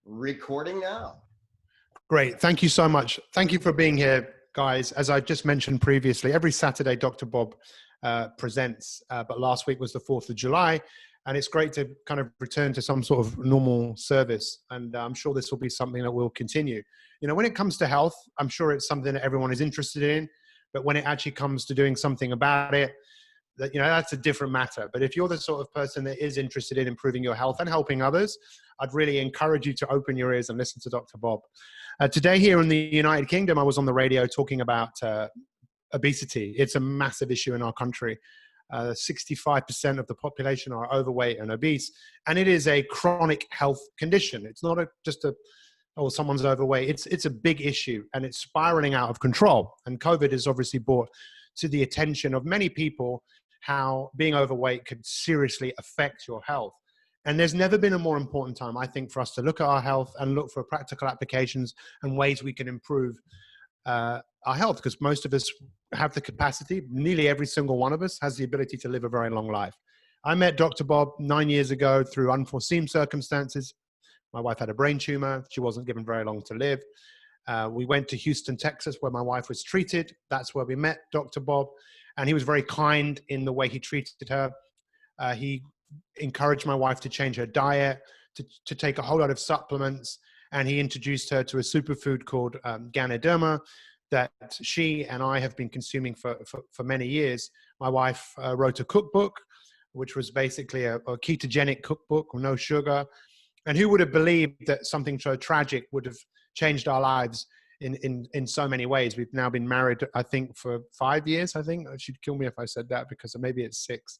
Recording now. Great. Thank you so much. Thank you for being here, guys. As I just mentioned previously, every Saturday, Dr. Bob presents, but last week was the 4th of July. And it's great to kind of return to some sort of normal service. And I'm sure this will be something that will continue. You know, when it comes to health, I'm sure it's something that everyone is interested in. But when it actually comes to doing something about it, that, you know, that's a different matter. But if you're the sort of person that is interested in improving your health and helping others, I'd really encourage you to open your ears and listen to Dr. Bob. Today here in the United Kingdom, I was on the radio talking about obesity. It's a massive issue in our country. 65% of the population are overweight and obese, and it is a chronic health condition. It's not just oh, someone's overweight. It's a big issue, and it's spiraling out of control. And COVID has obviously brought to the attention of many people how being overweight could seriously affect your health. And there's never been a more important time, I think, for us to look at our health and look for practical applications and ways we can improve our health, because most of us have the capacity, nearly every single one of us has the ability to live a very long life. I met Dr. Bob 9 years ago through unforeseen circumstances. My wife had a brain tumor. She wasn't given very long to live. We went to Houston, Texas, where my wife was treated. That's where we met Dr. Bob. And he was very kind in the way he treated her. He encouraged my wife to change her diet, to take a whole lot of supplements. And he introduced her to a superfood called Ganoderma that she and I have been consuming for many years. My wife wrote a cookbook, which was basically a ketogenic cookbook with no sugar. And who would have believed that something so tragic would have changed our lives in so many ways? We've now been married, I think, for 5 years. I think she'd kill me if I said that, because maybe it's 6.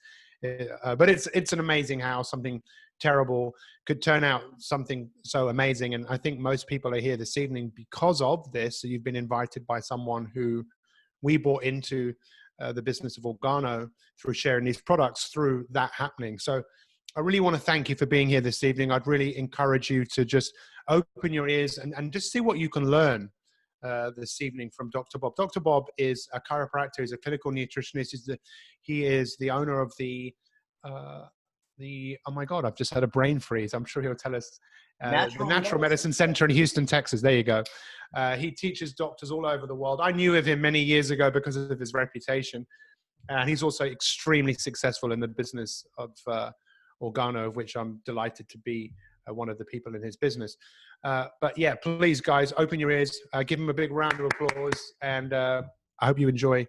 But it's an amazing how something terrible could turn out something so amazing. And I think most people are here this evening because of this. So you've been invited by someone who we brought into the business of Organo through sharing these products through that happening. So I really want to thank you for being here this evening. I'd really encourage you to just open your ears and just see what you can learn this evening from Dr. Bob. Dr. Bob is a chiropractor. He's a clinical nutritionist. He is the owner of oh my God, I've just had a brain freeze. I'm sure he'll tell us the Natural Medicine Center in Houston, Texas. There you go. He teaches doctors all over the world. I knew of him many years ago because of his reputation. And he's also extremely successful in the business of Organo, of which I'm delighted to be one of the people in his business. But yeah, please, guys, open your ears. Give him a big round of applause. And I hope you enjoy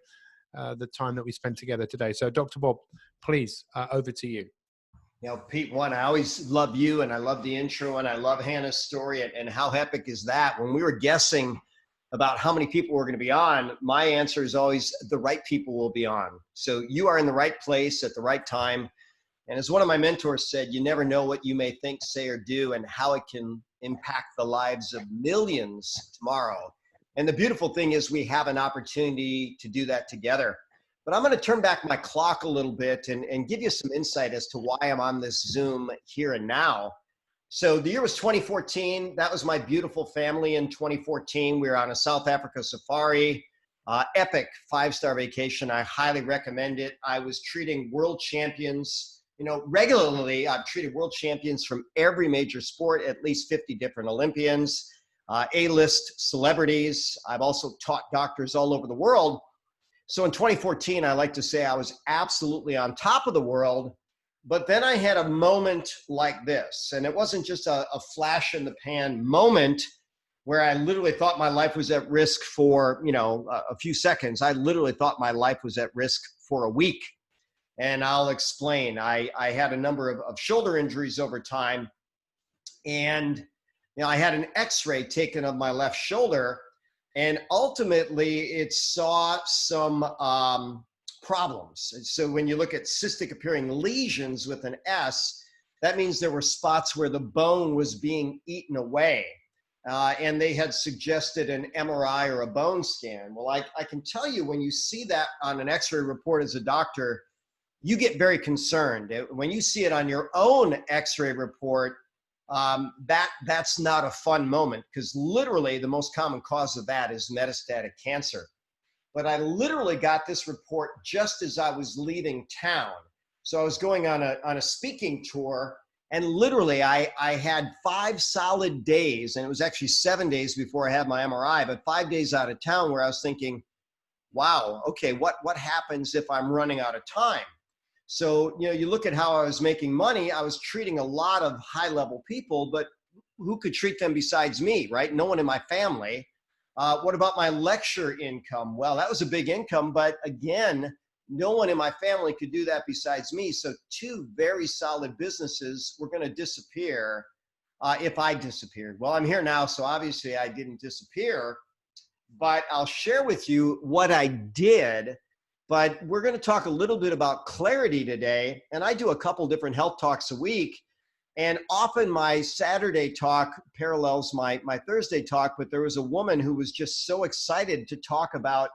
the time that we spent together today. So Dr. Bob, please, over to you. You know, Pete, I always love you, and I love the intro, and I love Hannah's story. And how epic is that? When we were guessing about how many people were going to be on, my answer is always the right people will be on. So you are in the right place at the right time. And as one of my mentors said, you never know what you may think, say, or do, and how it can impact the lives of millions tomorrow. And the beautiful thing is we have an opportunity to do that together. But I'm going to turn back my clock a little bit and give you some insight as to why I'm on this Zoom here and now. So the year was 2014. That was my beautiful family in 2014. We were on a South Africa safari, epic 5-star vacation. I highly recommend it. I was treating world champions. You know, regularly I've treated world champions from every major sport, at least 50 different Olympians, A-list celebrities. I've also taught doctors all over the world. So in 2014, I like to say I was absolutely on top of the world, but then I had a moment like this, and it wasn't just a flash in the pan moment where I literally thought my life was at risk for, you know, a few seconds. I literally thought my life was at risk for a week. And I'll explain. I had a number of shoulder injuries over time, and you know, I had an X-ray taken of my left shoulder. And ultimately, it saw some problems. And so when you look at cystic appearing lesions with an S, that means there were spots where the bone was being eaten away. And they had suggested an MRI or a bone scan. Well, I can tell you, when you see that on an X-ray report as a doctor, you get very concerned. When you see it on your own X-ray report, that's not a fun moment, because literally the most common cause of that is metastatic cancer. But I literally got this report just as I was leaving town. So I was going on a speaking tour, And literally, I had 5 solid days, and it was actually 7 days before I had my MRI, but 5 days out of town where I was thinking, wow, okay, what happens if I'm running out of time? So, you look at how I was making money, I was treating a lot of high level people, but who could treat them besides me, right? No one in my family. What about my lecture income? Well, that was a big income, but again, no one in my family could do that besides me. So 2 very solid businesses were going to disappear if I disappeared. Well, I'm here now, so obviously I didn't disappear, but I'll share with you what I did. But we're going to talk a little bit about clarity today. And I do a couple different health talks a week. And often my Saturday talk parallels my Thursday talk, but there was a woman who was just so excited to talk about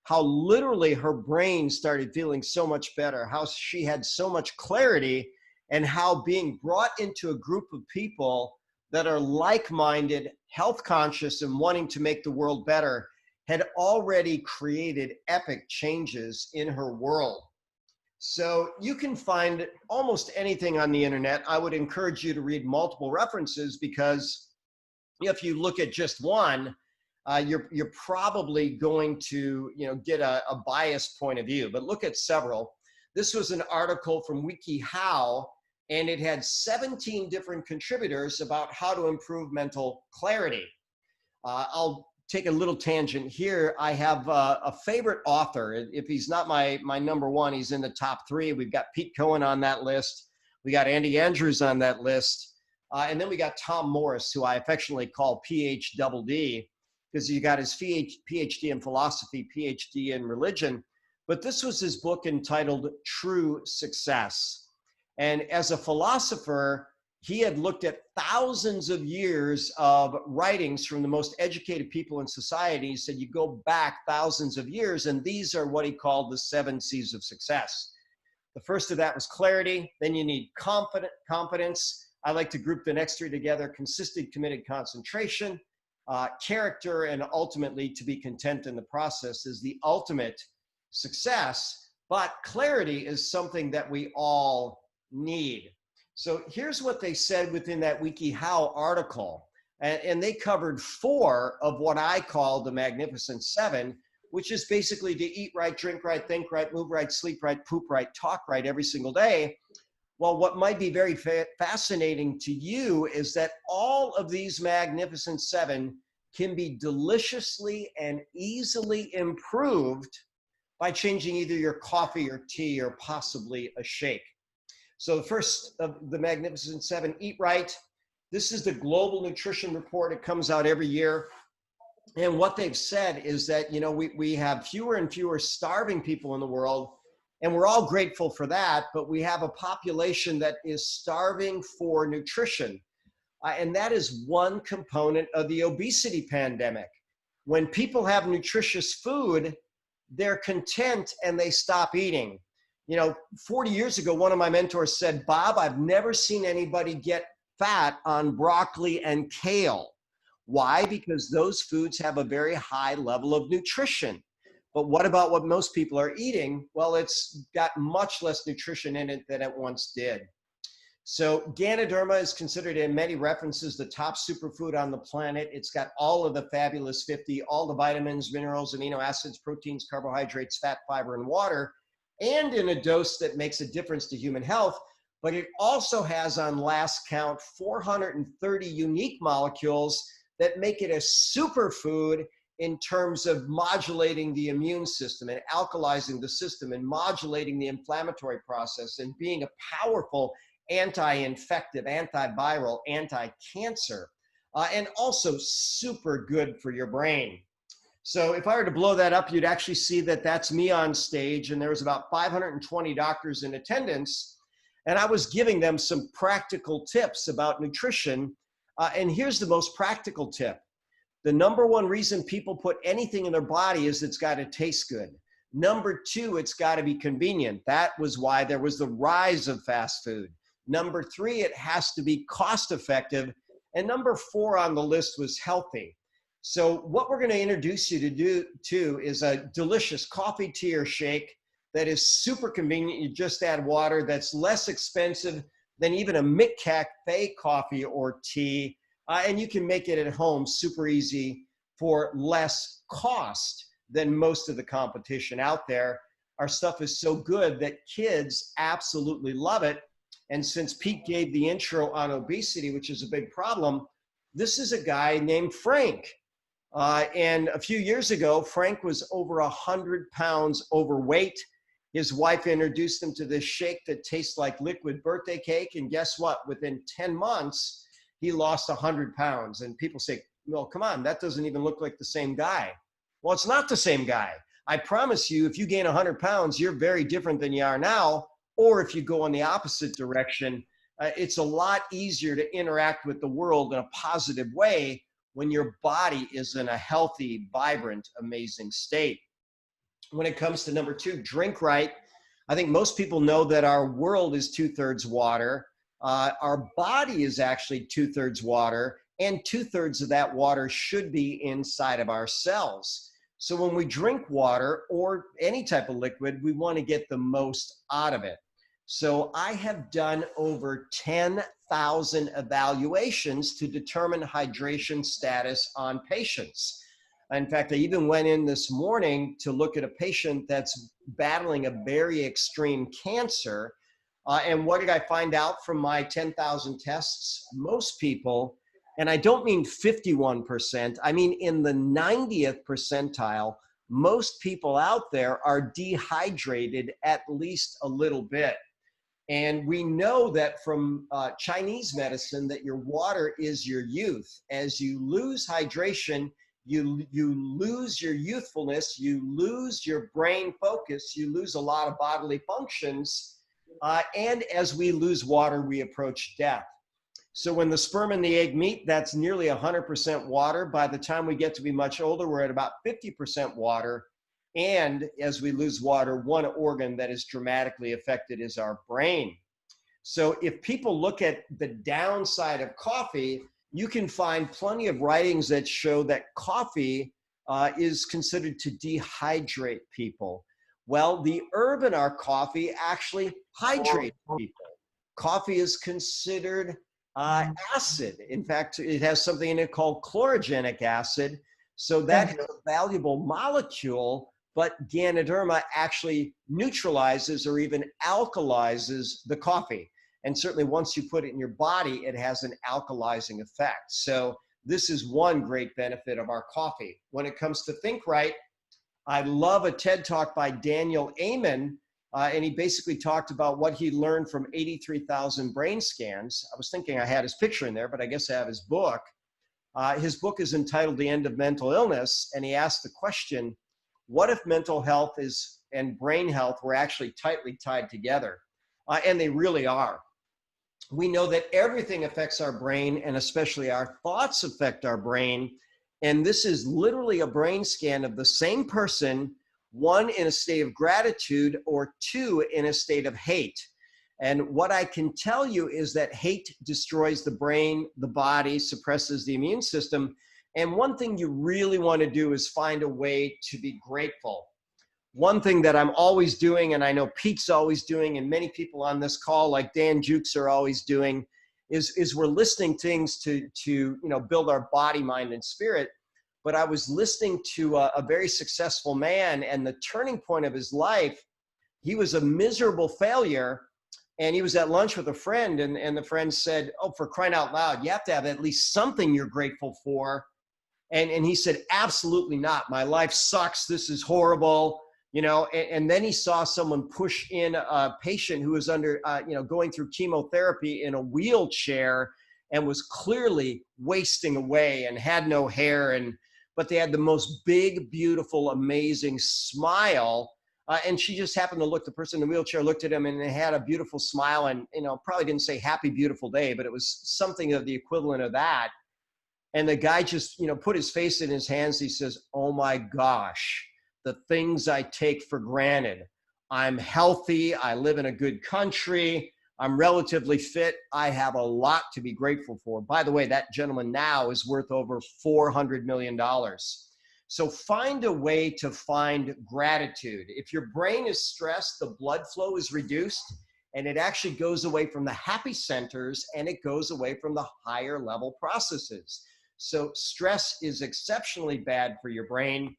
how literally her brain started feeling so much better, how she had so much clarity, and how being brought into a group of people that are like-minded, health conscious, and wanting to make the world better had already created epic changes in her world. So you can find almost anything on the internet. I would encourage you to read multiple references because if you look at just one, you're probably going to get a biased point of view. But look at several. This was an article from WikiHow, and it had 17 different contributors about how to improve mental clarity. I'll take a little tangent here. I have a favorite author. If he's not my number one, he's in the top 3. We've got Pete Cohen on that list. We got Andy Andrews on that list. And then we got Tom Morris, who I affectionately call PhD, because he got his PhD in philosophy, PhD in religion. But this was his book entitled True Success. And as a philosopher, he had looked at thousands of years of writings from the most educated people in society. He said, you go back thousands of years, and these are what he called the 7 C's of success. The first of that was clarity. Then you need competence. I like to group the next 3 together: consistent, committed, concentration, character, and ultimately to be content in the process is the ultimate success. But clarity is something that we all need. So here's what they said within that WikiHow article. And they covered 4 of what I call the Magnificent 7, which is basically to eat right, drink right, think right, move right, sleep right, poop right, talk right every single day. Well, what might be very fascinating to you is that all of these Magnificent 7 can be deliciously and easily improved by changing either your coffee or tea or possibly a shake. So the first of the Magnificent 7, eat right. This is the Global Nutrition Report. It comes out every year. And what they've said is that, we have fewer and fewer starving people in the world, and we're all grateful for that, but we have a population that is starving for nutrition. And that is one component of the obesity pandemic. When people have nutritious food, they're content and they stop eating. 40 years ago, one of my mentors said, Bob, I've never seen anybody get fat on broccoli and kale. Why? Because those foods have a very high level of nutrition. But what about what most people are eating? Well, it's got much less nutrition in it than it once did. So Ganoderma is considered in many references the top superfood on the planet. It's got all of the fabulous 50, all the vitamins, minerals, amino acids, proteins, carbohydrates, fat, fiber, and water, and in a dose that makes a difference to human health. But it also has, on last count, 430 unique molecules that make it a superfood in terms of modulating the immune system and alkalizing the system and modulating the inflammatory process and being a powerful anti-infective, antiviral, anti-cancer, and also super good for your brain. So if I were to blow that up, you'd actually see that that's me on stage, and there was about 520 doctors in attendance, and I was giving them some practical tips about nutrition. And here's the most practical tip. The number 1 reason people put anything in their body is it's got to taste good. Number 2, it's got to be convenient. That was why there was the rise of fast food. Number 3, it has to be cost effective. And number 4 on the list was healthy. So what we're going to introduce you to is a delicious coffee, tea, or shake that is super convenient. You just add water. That's less expensive than even a McCafe coffee or tea. And you can make it at home super easy for less cost than most of the competition out there. Our stuff is so good that kids absolutely love it. And since Pete gave the intro on obesity, which is a big problem, this is a guy named Frank. And a few years ago, Frank was over 100 pounds overweight. His wife introduced him to this shake that tastes like liquid birthday cake. And guess what? Within 10 months, he lost 100 pounds. And people say, well, come on, that doesn't even look like the same guy. Well, it's not the same guy. I promise you, if you gain 100 pounds, you're very different than you are now. Or if you go in the opposite direction, it's a lot easier to interact with the world in a positive way when your body is in a healthy, vibrant, amazing state. When it comes to number 2, drink right. I think most people know that our world is 2/3 water. Our body is actually 2/3 water, and 2/3 of that water should be inside of our cells. So when we drink water or any type of liquid, we want to get the most out of it. So I have done over 10,000 evaluations to determine hydration status on patients. In fact, I even went in this morning to look at a patient that's battling a very extreme cancer. And what did I find out from my 10,000 tests? Most people, and I don't mean 51%, I mean in the 90th percentile, most people out there are dehydrated at least a little bit. And we know that from Chinese medicine that your water is your youth. As you lose hydration, you lose your youthfulness, you lose your brain focus, you lose a lot of bodily functions. And as we lose water, we approach death. So when the sperm and the egg meet, that's nearly 100% water. By the time we get to be much older, we're at about 50% water. And as we lose water, one organ that is dramatically affected is our brain. So if people look at the downside of coffee, you can find plenty of writings that show that coffee is considered to dehydrate people. Well, the herb in our coffee actually hydrates people. Coffee is considered acid. In fact, it has something in it called chlorogenic acid. So that is a valuable molecule, but Ganoderma actually neutralizes or even alkalizes the coffee. And certainly once you put it in your body, it has an alkalizing effect. So this is one great benefit of our coffee. When it comes to think right, I love a TED Talk by Daniel Amen, and he basically talked about what he learned from 83,000 brain scans. I was thinking I had his picture in there, but I guess I have his book. His book is entitled The End of Mental Illness, and he asked the question, what if mental health and brain health were actually tightly tied together? And they really are. We know that everything affects our brain, and especially our thoughts affect our brain. And this is literally a brain scan of the same person, one in a state of gratitude or two in a state of hate. And what I can tell you is that hate destroys the brain, the body, suppresses the immune system. And one thing you really want to do is find a way to be grateful. One thing that I'm always doing, and I know Pete's always doing, and many people on this call like Dan Jukes are always doing, is we're listing things to build our body, mind, and spirit. But I was listening to a very successful man, and the turning point of his life, he was a miserable failure, and he was at lunch with a friend, and the friend said, oh, for crying out loud, you have to have at least something you're grateful for. And he said, absolutely not. My life sucks. This is horrible. And then he saw someone push in a patient who was going through chemotherapy in a wheelchair and was clearly wasting away and had no hair. But they had the most big, beautiful, amazing smile. And she just happened to look, the person in the wheelchair looked at him and they had a beautiful smile and, probably didn't say happy, beautiful day, but it was something of the equivalent of that. And the guy just, put his face in his hands. He says, oh my gosh, the things I take for granted. I'm healthy. I live in a good country. I'm relatively fit. I have a lot to be grateful for. By the way, that gentleman now is worth over $400 million. So find a way to find gratitude. If your brain is stressed, the blood flow is reduced. and it actually goes away from the happy centers and it goes away from the higher level processes. So stress is exceptionally bad for your brain.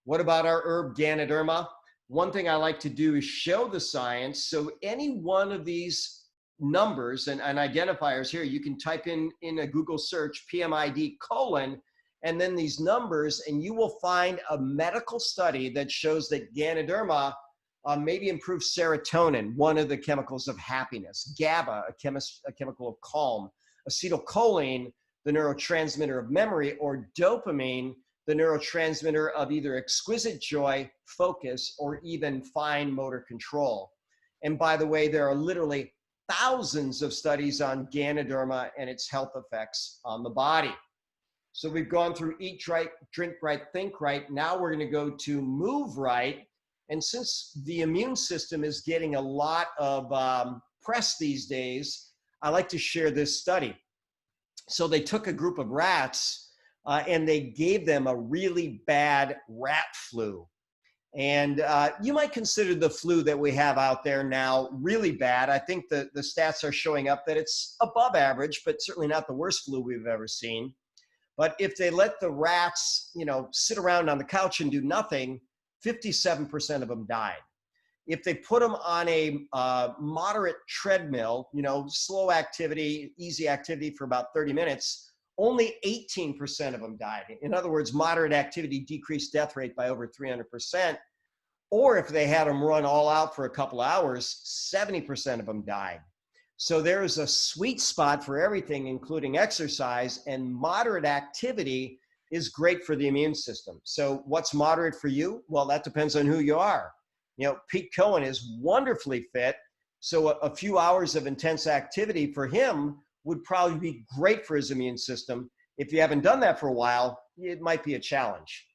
What about our herb Ganoderma? One thing I like to do is show the science. So any one of these numbers and identifiers here, you can type in a Google search, PMID : and then these numbers, and you will find a medical study that shows that Ganoderma maybe improves serotonin, one of the chemicals of happiness, GABA, a chemical of calm, acetylcholine, the neurotransmitter of memory, or dopamine, the neurotransmitter of either exquisite joy, focus, or even fine motor control. And by the way, there are literally thousands of studies on Ganoderma and its health effects on the body. So we've gone through eat right, drink right, think right. Now we're going to go to move right. And since the immune system is getting a lot of press these days, I like to share this study. So they took a group of rats and they gave them a really bad rat flu. And you might consider the flu that we have out there now really bad. I think the stats are showing up that it's above average, but certainly not the worst flu we've ever seen. But if they let the rats, sit around on the couch and do nothing, 57% of them died. If they put them on a moderate treadmill, slow activity, easy activity for about 30 minutes, only 18% of them died. In other words, moderate activity decreased death rate by over 300%. Or if they had them run all out for a couple hours, 70% of them died. So there is a sweet spot for everything, including exercise, and moderate activity is great for the immune system. So what's moderate for you? Well, that depends on who you are. Pete Cohen is wonderfully fit. So a few hours of intense activity for him would probably be great for his immune system. If you haven't done that for a while, it might be a challenge.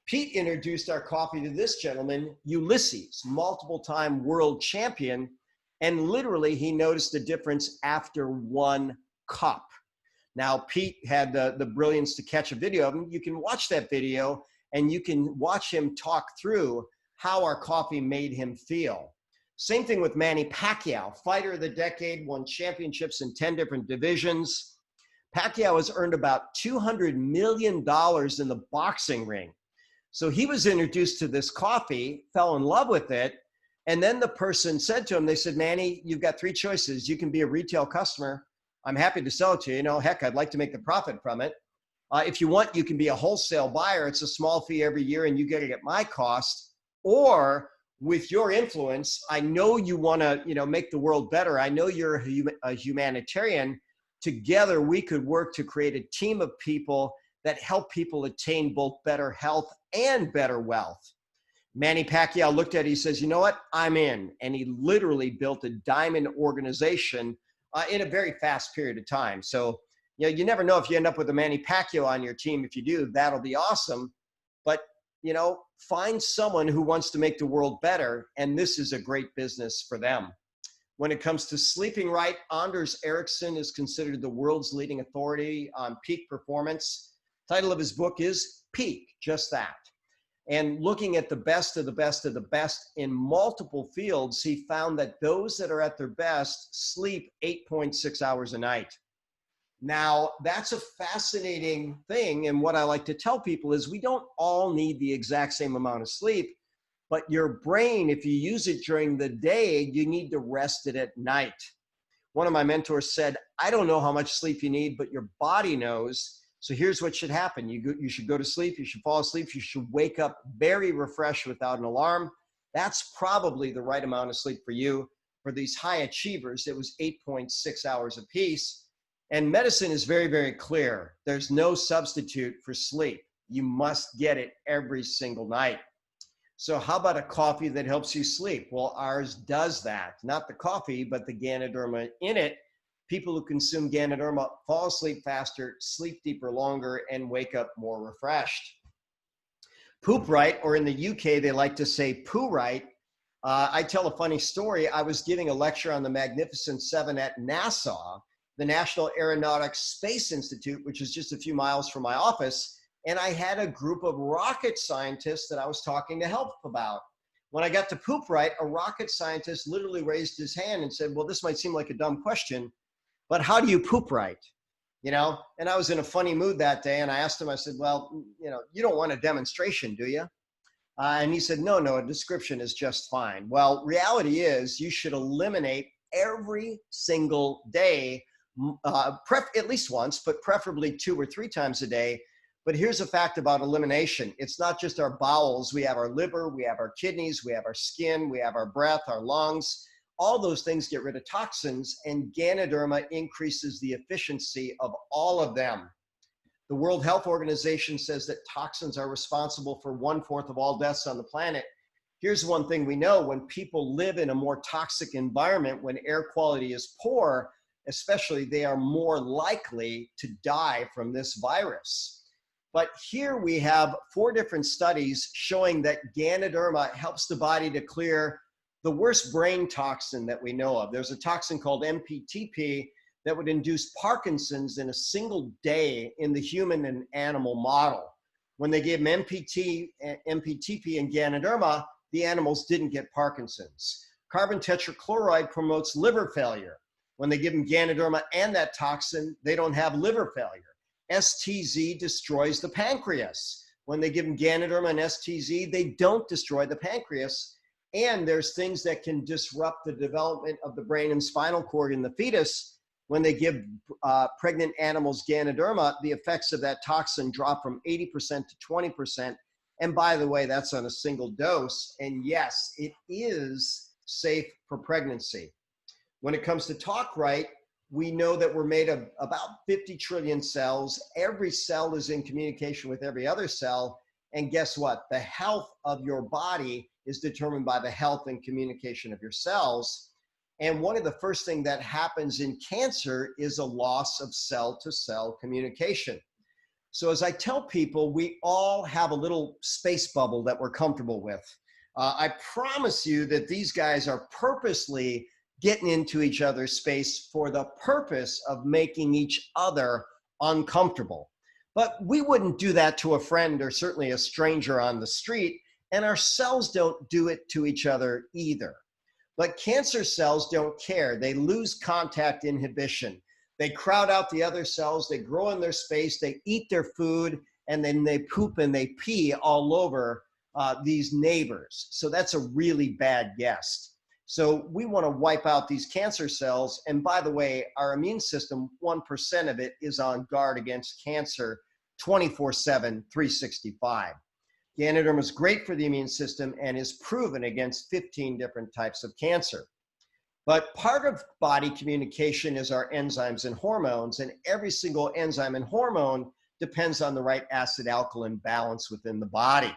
Pete introduced our coffee to this gentleman, Ulysses, multiple-time world champion, and literally he noticed the difference after one cup. Now, Pete had the brilliance to catch a video of him. You can watch that video and you can watch him talk through how our coffee made him feel. Same thing with Manny Pacquiao, fighter of the decade, won championships in 10 different divisions. Pacquiao has earned about $200 million in the boxing ring. So he was introduced to this coffee, fell in love with it, and then the person said to him, they said, Manny, you've got three choices. You can be a retail customer. I'm happy to sell it to you. Heck, I'd like to make the profit from it. If you want, you can be a wholesale buyer. It's a small fee every year and you get it at my cost. Or with your influence, I know you want to, make the world better. I know you're a humanitarian. Together, we could work to create a team of people that help people attain both better health and better wealth. Manny Pacquiao looked at it, he says, you know what, I'm in. And he literally built a diamond organization in a very fast period of time. So, you never know if you end up with a Manny Pacquiao on your team. If you do, that'll be awesome. But, find someone who wants to make the world better. And this is a great business for them. When it comes to sleeping right, Anders Ericsson is considered the world's leading authority on peak performance. Title of his book is Peak, just that. And looking at the best of the best of the best in multiple fields, he found that those that are at their best sleep 8.6 hours a night. Now, that's a fascinating thing. And what I like to tell people is we don't all need the exact same amount of sleep, but your brain, if you use it during the day, you need to rest it at night. One of my mentors said, I don't know how much sleep you need, but your body knows. So here's what should happen. You should go to sleep. You should fall asleep. You should wake up very refreshed without an alarm. That's probably the right amount of sleep for you. For these high achievers, it was 8.6 hours apiece. And medicine is very, very clear. There's no substitute for sleep. You must get it every single night. So how about a coffee that helps you sleep? Well, ours does that. Not the coffee, but the Ganoderma in it. People who consume Ganoderma fall asleep faster, sleep deeper longer, and wake up more refreshed. Poop right, or in the UK, they like to say poo right. I tell a funny story. I was giving a lecture on the Magnificent Seven at NASA, the National Aeronautics Space Institute, which is just a few miles from my office. And I had a group of rocket scientists that I was talking to help about. When I got to poop right, a rocket scientist literally raised his hand and said, well, this might seem like a dumb question, but how do you poop right? You know, and I was in a funny mood that day, and I asked him, I said, well, you know, you don't want a demonstration, do you? And he said, no, a description is just fine. Well, reality is you should eliminate every single day, at least once, but preferably 2 or 3 times a day. But here's a fact about elimination. It's not just our bowels. We have our liver, we have our kidneys, we have our skin, we have our breath, our lungs. All those things get rid of toxins, and Ganoderma increases the efficiency of all of them. The World Health Organization says that toxins are responsible for 1/4 of all deaths on the planet. Here's one thing we know: when people live in a more toxic environment, when air quality is poor, especially, they are more likely to die from this virus. But here we have 4 different studies showing that Ganoderma helps the body to clear the worst brain toxin that we know of. There's a toxin called MPTP that would induce Parkinson's in a single day in the human and animal model. When they gave them MPTP and Ganoderma, the animals didn't get Parkinson's. Carbon tetrachloride promotes liver failure. When they give them Ganoderma and that toxin, they don't have liver failure. STZ destroys the pancreas. When they give them Ganoderma and STZ, they don't destroy the pancreas. And there's things that can disrupt the development of the brain and spinal cord in the fetus. When they give pregnant animals Ganoderma, the effects of that toxin drop from 80% to 20%. And by the way, that's on a single dose. And yes, it is safe for pregnancy. When it comes to talk right, we know that we're made of about 50 trillion cells. Every cell is in communication with every other cell. And guess what? The health of your body is determined by the health and communication of your cells. And one of the first things that happens in cancer is a loss of cell-to-cell communication. So as I tell people, we all have a little space bubble that we're comfortable with. I promise you that these guys are purposely getting into each other's space for the purpose of making each other uncomfortable. But we wouldn't do that to a friend or certainly a stranger on the street, and our cells don't do it to each other either. But cancer cells don't care. They lose contact inhibition. They crowd out the other cells, they grow in their space, they eat their food, and then they poop and they pee all over these neighbors. So that's a really bad guest. So we want to wipe out these cancer cells. And by the way, our immune system, 1% of it is on guard against cancer 24/7, 365. Ganoderma is great for the immune system and is proven against 15 different types of cancer. But part of body communication is our enzymes and hormones, and every single enzyme and hormone depends on the right acid-alkaline balance within the body.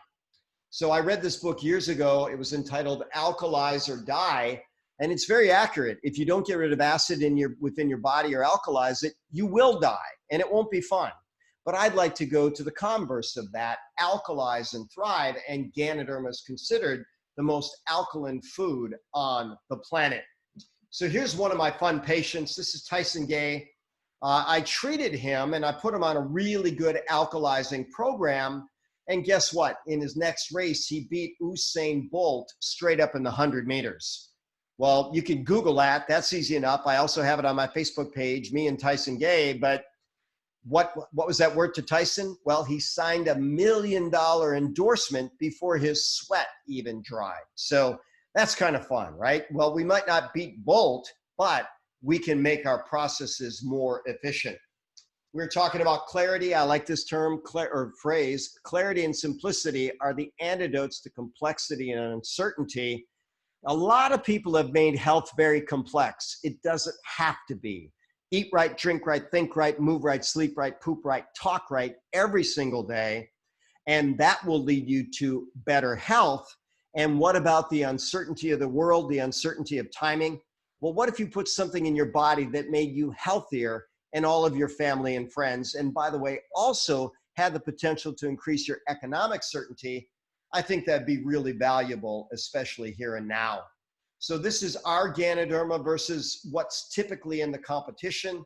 So I read this book years ago. It was entitled Alkalize or Die, and it's very accurate. If you don't get rid of acid within your body or alkalize it, you will die, and it won't be fun. But I'd like to go to the converse of that, alkalize and thrive, and Ganoderma is considered the most alkaline food on the planet. So here's one of my fun patients. This is Tyson Gay. I treated him and I put him on a really good alkalizing program. And guess what? In his next race, he beat Usain Bolt straight up in the 100 meters. Well, you can Google that. That's easy enough. I also have it on my Facebook page, me and Tyson Gay. But what was that worth to Tyson? Well, he signed $1 million endorsement before his sweat even dried. So that's kind of fun, right? Well, we might not beat Bolt, but we can make our processes more efficient. We're talking about clarity. I like this term or phrase. Clarity and simplicity are the antidotes to complexity and uncertainty. A lot of people have made health very complex. It doesn't have to be. Eat right, drink right, think right, move right, sleep right, poop right, talk right every single day. And that will lead you to better health. And what about the uncertainty of the world, the uncertainty of timing? Well, what if you put something in your body that made you healthier and all of your family and friends? And by the way, also had the potential to increase your economic certainty. I think that'd be really valuable, especially here and now. So this is our Ganoderma versus what's typically in the competition.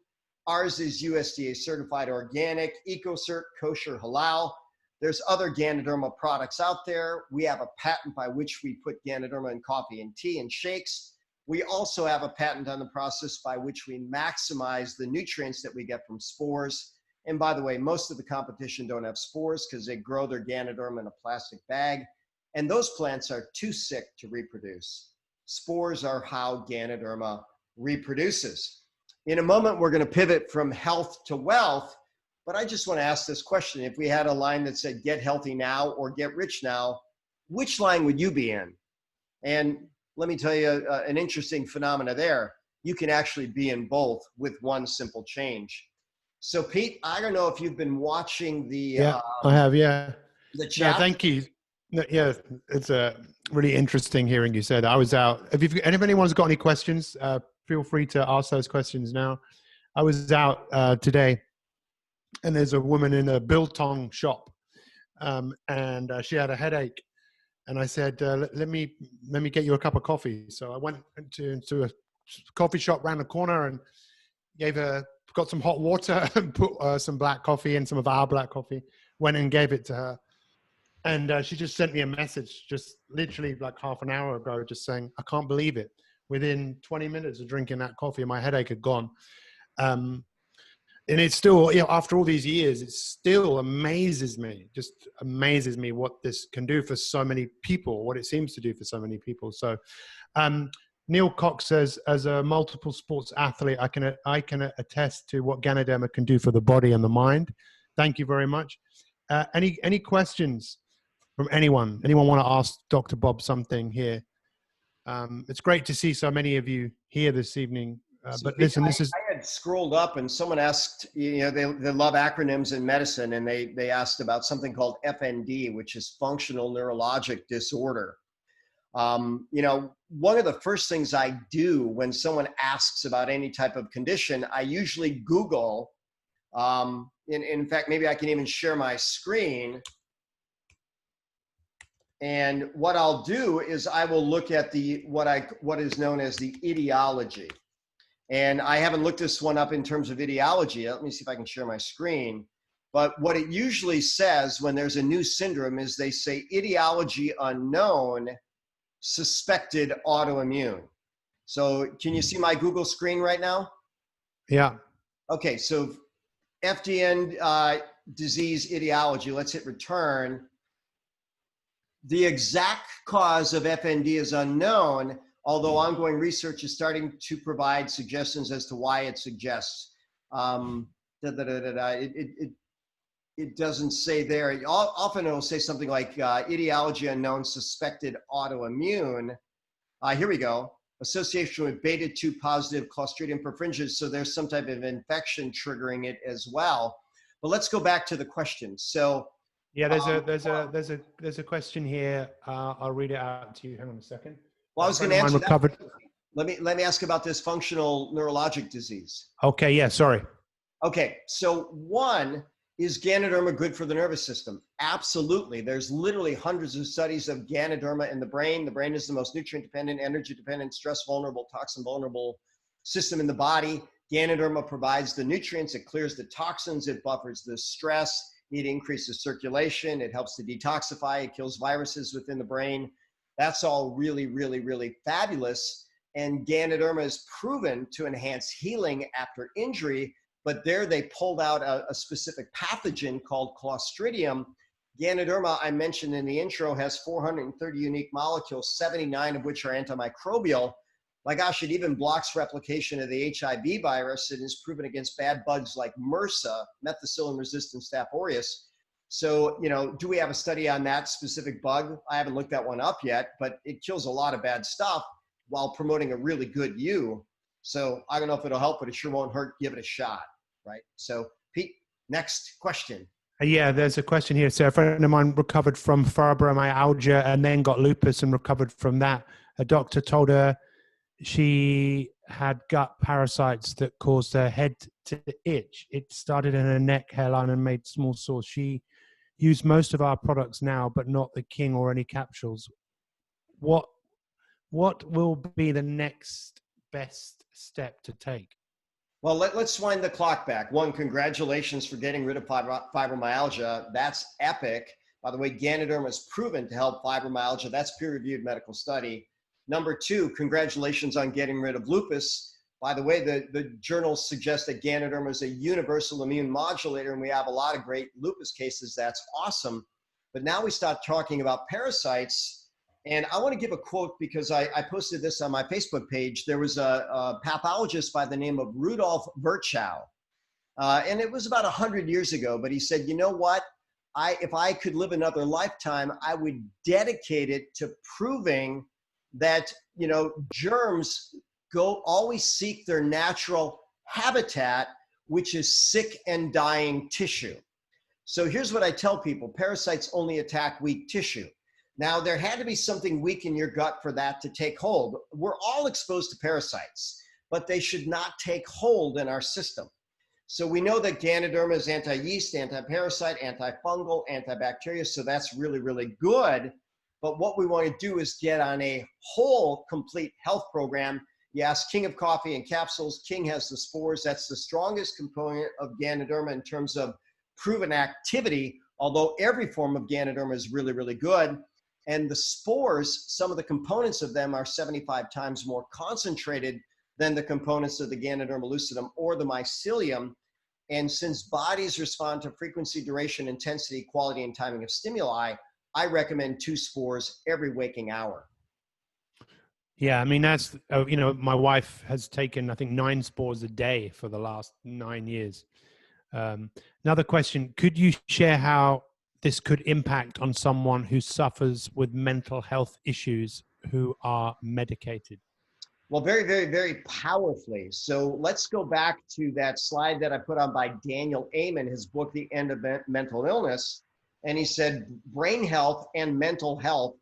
Ours is USDA certified organic, EcoCert, kosher, halal. There's other Ganoderma products out there. We have a patent by which we put Ganoderma in coffee and tea and shakes. We also have a patent on the process by which we maximize the nutrients that we get from spores. And by the way, most of the competition don't have spores because they grow their Ganoderma in a plastic bag. And those plants are too sick to reproduce. Spores are how Ganoderma reproduces. In a moment, we're going to pivot from health to wealth. But I just want to ask this question. If we had a line that said, get healthy now or get rich now, which line would you be in? And let me tell you an interesting phenomena there. You can actually be in both with one simple change. So Pete, I don't know if you've been watching the I have, yeah. The chat. No, thank you. No, yeah, it's really interesting hearing you say that. I was out. If anyone's got any questions, feel free to ask those questions now. I was out today, and there's a woman in a biltong shop, and she had a headache. And I said, let me get you a cup of coffee. So I went into a coffee shop around the corner and got some hot water and put some black coffee in, some of our black coffee, went and gave it to her. And she just sent me a message just literally like half an hour ago, just saying, I can't believe it. Within 20 minutes of drinking that coffee, my headache had gone. And it's still, after all these years, it still amazes me what this can do for so many people, what it seems to do for so many people. So Neil Cox says, as a multiple sports athlete, I can attest to what Ganoderma can do for the body and the mind. Thank you very much. Any questions from anyone? Anyone want to ask Dr. Bob something here? It's great to see so many of you here this evening. But listen, I had scrolled up and someone asked, they love acronyms in medicine, and they asked about something called FND, which is functional neurologic disorder. One of the first things I do when someone asks about any type of condition, I usually Google, in fact, maybe I can even share my screen. And what I'll do is I will look at what is known as the etiology. And I haven't looked this one up in terms of etiology. Let me see if I can share my screen. But what it usually says when there's a new syndrome is they say etiology unknown, suspected autoimmune. So can you see my Google screen right now? Yeah. Okay, so FDN disease etiology, let's hit return. The exact cause of FND is unknown, although ongoing research is starting to provide suggestions as to why it suggests. It doesn't say there. Often it will say something like etiology unknown, suspected autoimmune. Here we go. Association with beta-2 positive Clostridium perfringens. So there's some type of infection triggering it as well. But let's go back to the question. So yeah, there's a question here. I'll read it out to you. Hang on a second. Well, I was going to answer that. Let me ask about this functional neurologic disease. Okay, yeah, sorry. Okay, so one, is Ganoderma good for the nervous system? Absolutely. There's literally hundreds of studies of Ganoderma in the brain. The brain is the most nutrient-dependent, energy-dependent, stress-vulnerable, toxin-vulnerable system in the body. Ganoderma provides the nutrients. It clears the toxins. It buffers the stress. It increases circulation. It helps to detoxify. It kills viruses within the brain. That's all really, really, really fabulous. And Ganoderma is proven to enhance healing after injury, but there they pulled out a specific pathogen called Clostridium. Ganoderma, I mentioned in the intro, has 430 unique molecules, 79 of which are antimicrobial. My gosh, it even blocks replication of the HIV virus. It is proven against bad bugs like MRSA, methicillin-resistant Staph aureus. So, do we have a study on that specific bug? I haven't looked that one up yet, but it kills a lot of bad stuff while promoting a really good U. So I don't know if it'll help, but it sure won't hurt. Give it a shot, right? So Pete, next question. Yeah, there's a question here. So a friend of mine recovered from fibromyalgia and then got lupus and recovered from that. A doctor told her she had gut parasites that caused her head to itch. It started in her neck, hairline, and made small sores. She used most of our products now, but not the King or any capsules. What will be the next best step to take? Well, let's wind the clock back. One, congratulations for getting rid of fibromyalgia. That's epic. By the way, Ganoderma is proven to help fibromyalgia. That's peer-reviewed medical study. Number two, congratulations on getting rid of lupus. By the way, the journals suggest that Ganoderma is a universal immune modulator, and we have a lot of great lupus cases. That's awesome. But now we start talking about parasites. And I want to give a quote because I posted this on my Facebook page. There was a pathologist by the name of Rudolf Virchow. And it was about 100 years ago, but he said, you know what? If I could live another lifetime, I would dedicate it to proving that, you know, germs always seek their natural habitat, which is sick and dying tissue. So here's what I tell people: parasites only attack weak tissue. Now, there had to be something weak in your gut for that to take hold. We're all exposed to parasites, but they should not take hold in our system. So we know that Ganoderma is anti-yeast, anti-parasite, antifungal, antibacterial, so that's really, really good. But what we want to do is get on a whole complete health program. Yes, King of Coffee and Capsules. King has the spores. That's the strongest component of Ganoderma in terms of proven activity, although every form of Ganoderma is really, really good. And the spores, some of the components of them are 75 times more concentrated than the components of the Ganoderma lucidum or the mycelium. And since bodies respond to frequency, duration, intensity, quality, and timing of stimuli, I recommend 2 spores every waking hour. Yeah, I mean, that's, you know, my wife has taken, I think, 9 spores a day for the last 9 years. Another question, could you share how this could impact on someone who suffers with mental health issues who are medicated? Well, very, very, very powerfully. So let's go back to that slide that I put on by Daniel Amen, his book, The End of Mental Illness. And he said, brain health and mental health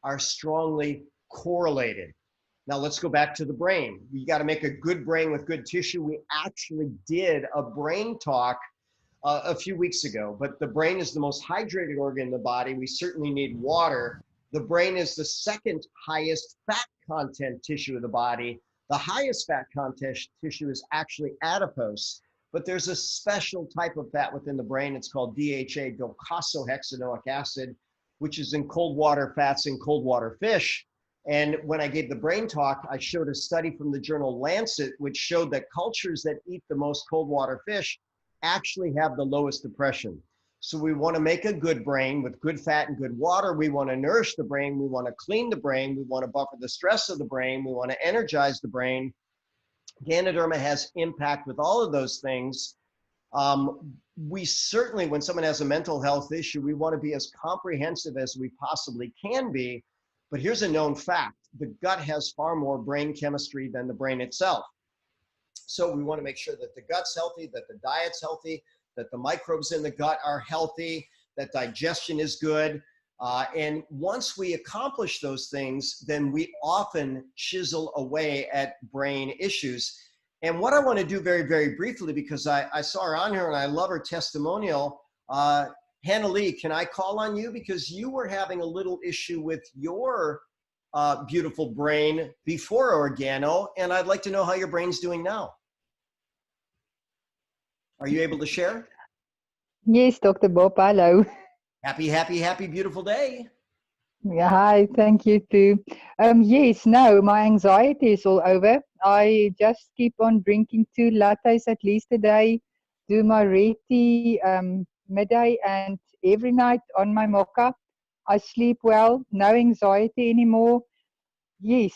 are strongly correlated. Now let's go back to the brain. You got to make a good brain with good tissue. We actually did a brain talk a few weeks ago, but the brain is the most hydrated organ in the body. We certainly need water. The brain is the second highest fat content tissue of the body. The highest fat content tissue is actually adipose, but there's a special type of fat within the brain. It's called DHA, docosahexaenoic acid, which is in cold water fats in cold water fish. And when I gave the brain talk, I showed a study from the journal Lancet, which showed that cultures that eat the most cold water fish actually have the lowest depression. So we want to make a good brain with good fat and good water. We want to nourish the brain. We want to clean the brain. We want to buffer the stress of the brain. We want to energize the brain. Ganoderma has impact with all of those things. We certainly, when someone has a mental health issue, we want to be as comprehensive as we possibly can be. But here's a known fact: the gut has far more brain chemistry than the brain itself. So we want to make sure that the gut's healthy, that the diet's healthy, that the microbes in the gut are healthy, that digestion is good. And once we accomplish those things, then we often chisel away at brain issues. And what I want to do very, very briefly, because I saw her on here and I love her testimonial. Hannah Lee, can I call on you? Because you were having a little issue with your beautiful brain before Organo, and I'd like to know how your brain's doing now. Are you able to share? Yes, Dr. Bob, hello. Happy, happy, happy, beautiful day. Yeah, hi, thank you too. Yes, no, my anxiety is all over. I just keep on drinking 2 lattes at least a day, do my red tea midday and every night on my mocha. I sleep well, no anxiety anymore. Yes,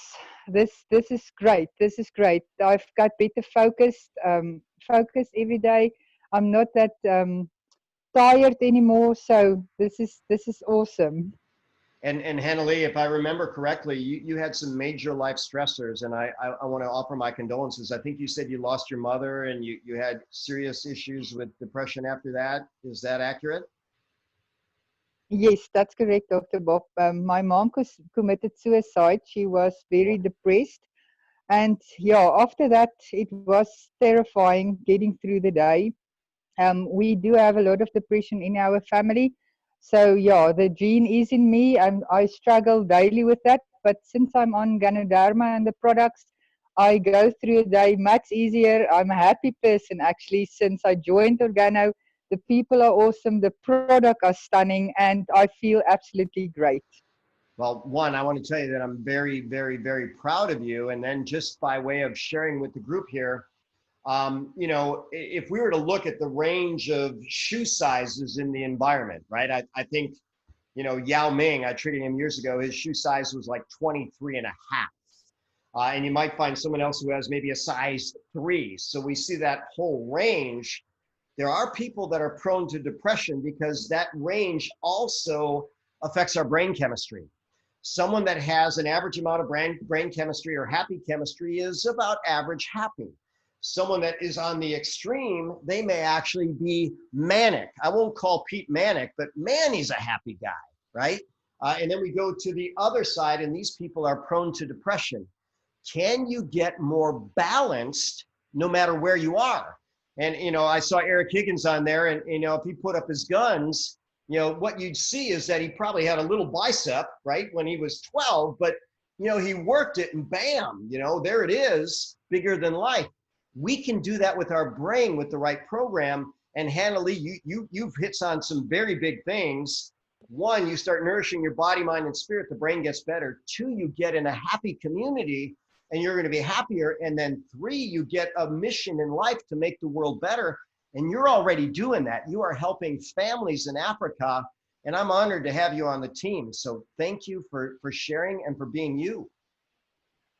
this is great. This is great. I've got better focus every day. I'm not that tired anymore, so this is awesome. And Hannah Lee, if I remember correctly, you had some major life stressors, and I want to offer my condolences. I think you said you lost your mother and you had serious issues with depression after that. Is that accurate? Yes, that's correct, Dr. Bob. My mom committed suicide. She was very depressed. And yeah, after that, it was terrifying getting through the day. We do have a lot of depression in our family. So yeah, the gene is in me and I struggle daily with that. But since I'm on Ganoderma and the products, I go through a day much easier. I'm a happy person actually since I joined Organo. The people are awesome, the product are stunning, and I feel absolutely great. Well, one, I want to tell you that I'm very, very, very proud of you. And then just by way of sharing with the group here, you know, if we were to look at the range of shoe sizes in the environment, right? I think, you know, Yao Ming, I treated him years ago, his shoe size was like 23 and a half. And you might find someone else who has maybe a size 3. So we see that whole range. There are people that are prone to depression because that range also affects our brain chemistry. Someone that has an average amount of brain chemistry or happy chemistry is about average happy. Someone that is on the extreme, they may actually be manic. I won't call Pete manic, but man, he's a happy guy, right? And then we go to the other side, and these people are prone to depression. Can you get more balanced no matter where you are? And, you know, I saw Eric Higgins on there, and, you know, if he put up his guns, you know, what you'd see is that he probably had a little bicep, right, when he was 12, but, you know, he worked it and bam, you know, there it is, bigger than life. We can do that with our brain with the right program. And Hannah Lee, you've hit on some very big things. One, you start nourishing your body, mind, and spirit, the brain gets better. 2, you get in a happy community and you're going to be happier. And then 3, you get a mission in life to make the world better. And you're already doing that. You are helping families in Africa. And I'm honored to have you on the team. So thank you for sharing and for being you.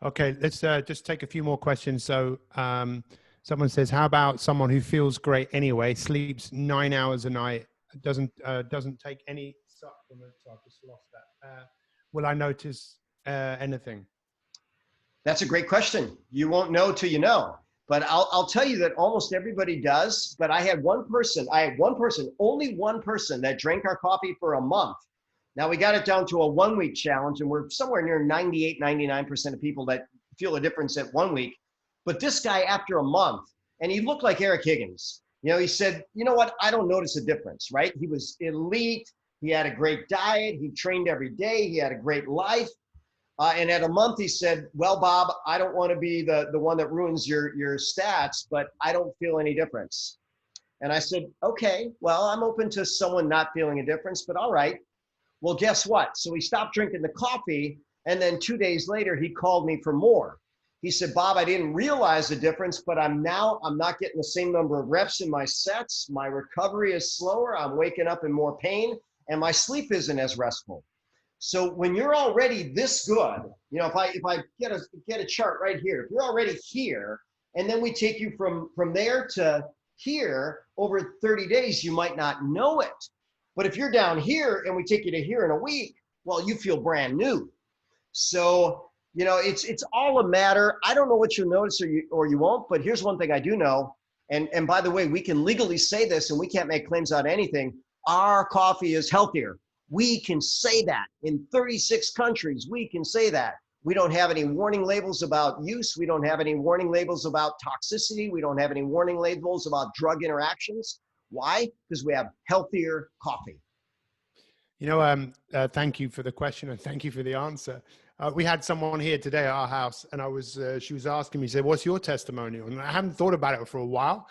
Okay, let's just take a few more questions. So someone says, how about someone who feels great anyway, sleeps 9 hours a night, doesn't take any supplements? I've just lost that. Will I notice anything? That's a great question. You won't know till you know. But I'll tell you that almost everybody does. But I had one person, only one person that drank our coffee for a month. Now we got it down to a 1 week challenge, and we're somewhere near 98, 99% of people that feel a difference at 1 week. But this guy, after a month, and he looked like Eric Higgins, you know, he said, you know what? I don't notice a difference, right? He was elite. He had a great diet. He trained every day. He had a great life. And at a month, he said, well, Bob, I don't want to be the one that ruins your stats, but I don't feel any difference. And I said, okay, well, I'm open to someone not feeling a difference, but all right. Well, guess what? So he stopped drinking the coffee. And then 2 days later, he called me for more. He said, Bob, I didn't realize the difference, but I'm not getting the same number of reps in my sets. My recovery is slower. I'm waking up in more pain, and my sleep isn't as restful. So when you're already this good, you know, if I get a chart right here, if you're already here, and then we take you from there to here over 30 days, you might not know it. But if you're down here and we take you to here in a week, well, you feel brand new. So, you know, it's all a matter. I don't know what you'll notice or you won't, but here's one thing I do know. And by the way, we can legally say this, and we can't make claims on anything. Our coffee is healthier. We can say that in 36 countries. We can say that. We don't have any warning labels about use. We don't have any warning labels about toxicity. We don't have any warning labels about drug interactions. Why? Because we have healthier coffee. You know, thank you for the question and thank you for the answer. We had someone here today at our house, and she was asking me, said, what's your testimonial? And I haven't thought about it for a while.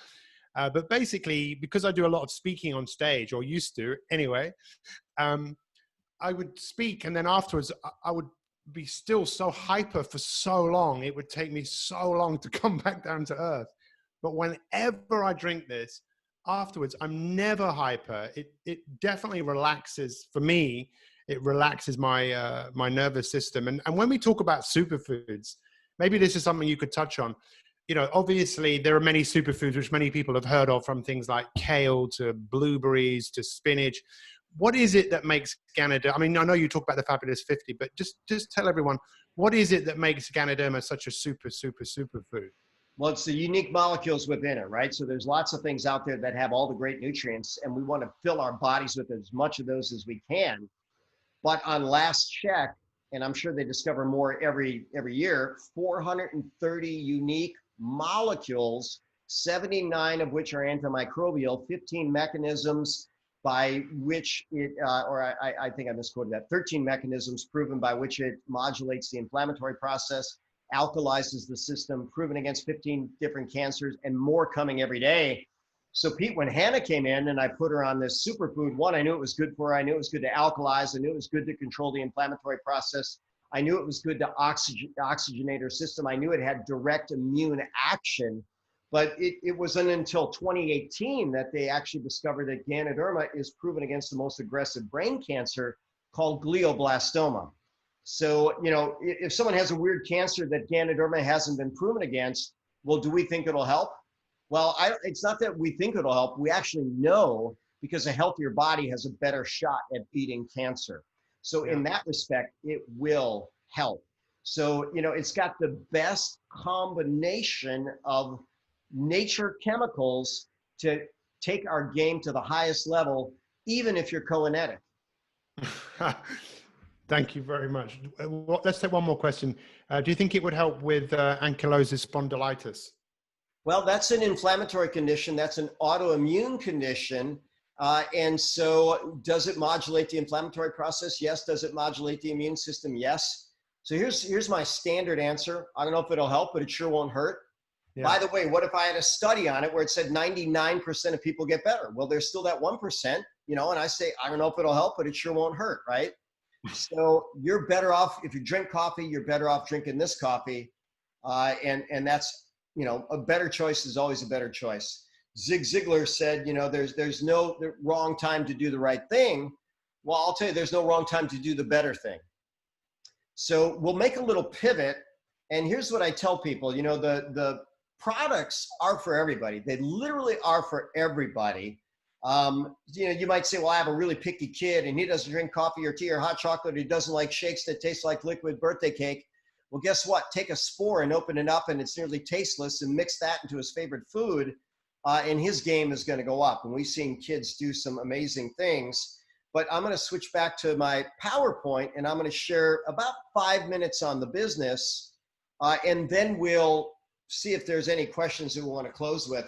But basically, because I do a lot of speaking on stage, or used to anyway, I would speak, and then afterwards I would be still so hyper for so long. It would take me so long to come back down to earth. But whenever I drink this, afterwards, I'm never hyper. It definitely relaxes, for me, it relaxes my my nervous system. And when we talk about superfoods, maybe this is something you could touch on. You know, obviously there are many superfoods which many people have heard of, from things like kale to blueberries to spinach. What is it that makes Ganoderma? I mean, I know you talk about the Fabulous 50, but just tell everyone, what is it that makes Ganoderma such a superfood? Well, it's the unique molecules within it, right? So there's lots of things out there that have all the great nutrients, and we want to fill our bodies with as much of those as we can. But on last check, and I'm sure they discover more every year, 430 unique molecules, 79 of which are antimicrobial, 15 mechanisms by which it, I think I misquoted that, 13 mechanisms proven by which it modulates the inflammatory process, alkalizes the system, proven against 15 different cancers and more coming every day. So Pete, when Hannah came in and I put her on this superfood, one, I knew it was good for her. I knew it was good to alkalize. I knew it was good to control the inflammatory process. I knew it was good to oxygenate her system. I knew it had direct immune action. But it wasn't until 2018 that they actually discovered that Ganoderma is proven against the most aggressive brain cancer called glioblastoma. So, you know, if someone has a weird cancer that Ganoderma hasn't been proven against, well, do we think it'll help? Well, it's not that we think it'll help. We actually know, because a healthier body has a better shot at beating cancer. So in that respect, it will help. So, you know, it's got the best combination of nature chemicals to take our game to the highest level, even if you're Cohenetic. Thank you very much. Let's take one more question. Do you think it would help with ankylosing spondylitis? Well, that's an inflammatory condition. That's an autoimmune condition. And so does it modulate the inflammatory process? Yes. Does it modulate the immune system? Yes. So here's my standard answer. I don't know if it'll help, but it sure won't hurt. Yeah. By the way, what if I had a study on it where it said 99% of people get better? Well, there's still that 1%, you know, and I say, I don't know if it'll help, but it sure won't hurt, right? So you're better off, if you drink coffee, you're better off drinking this coffee. And that's, you know, a better choice is always a better choice. Zig Ziglar said, you know, there's no wrong time to do the right thing. Well, I'll tell you, there's no wrong time to do the better thing. So we'll make a little pivot. And here's what I tell people, you know, the products are for everybody. They literally are for everybody. You know, you might say, well, I have a really picky kid and he doesn't drink coffee or tea or hot chocolate. He doesn't like shakes that taste like liquid birthday cake. Well, guess what? Take a spore and open it up and it's nearly tasteless and mix that into his favorite food. And his game is going to go up. And we've seen kids do some amazing things. But I'm going to switch back to my PowerPoint and I'm going to share about 5 minutes on the business. And then we'll see if there's any questions that we want to close with.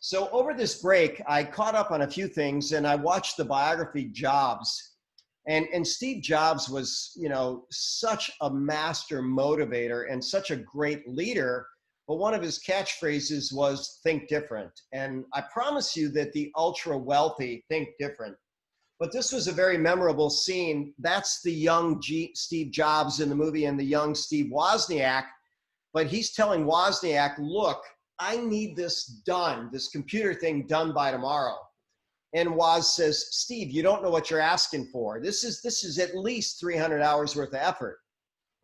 So over this break, I caught up on a few things and I watched the biography Jobs. And Steve Jobs was, you know, such a master motivator and such a great leader. But one of his catchphrases was think different. And I promise you that the ultra wealthy think different. But this was a very memorable scene. That's the young Steve Jobs in the movie and the young Steve Wozniak. But he's telling Wozniak, look, I need this done, this computer thing done by tomorrow. And Woz says, Steve, you don't know what you're asking for. This is at least 300 hours worth of effort.